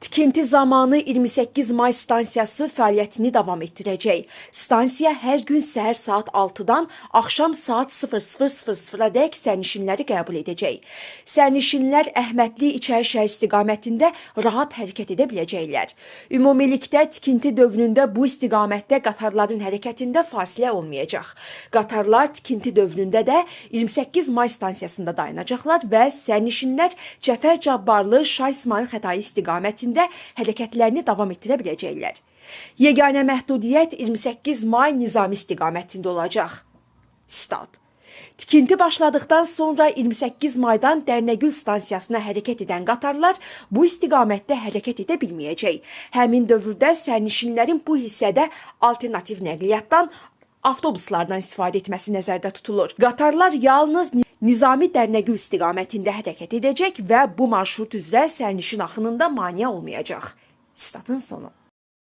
Tikinti zamanı 28 may stansiyası fəaliyyətini davam etdirəcək. Stansiya hər gün səhər saat 6-dan axşam saat 00:00-dək sərnişinləri qəbul edəcək. Sərnişinlər Əhmədli İçərişəhər istiqamətində rahat hərəkət edə biləcəklər. Ümumilikdə tikinti dövründə bu istiqamətdə qatarların hərəkətində fasilə olmayacaq. Qatarlar tikinti dövründə də 28 may stansiyasında dayanacaqlar və sərnişinlər Cəfər Cabbarlı Şah İsmayıl Xətai istiqamətində hərəkətlərini davam etdirə biləcəklər. Yeganə məhdudiyyət 28 may Nizami istiqamətində olacaq. Stat. Tikinti başladıqdan sonra 28 maydan Dərnəgül stansiyasına hərəkət edən qatarlar bu istiqamətdə hərəkət edə bilməyəcək. Həmin dövrdə sərnişinlərin bu hissədə alternativ nəqliyyatdan avtobuslardan istifadə etməsi nəzərdə tutulur. Qatarlar yalnız Nizami Dərnəgül istiqamətində hərəkət edəcək və bu marşrut üzrə sərnişin axınında maneə olmayacaq. Statın sonu.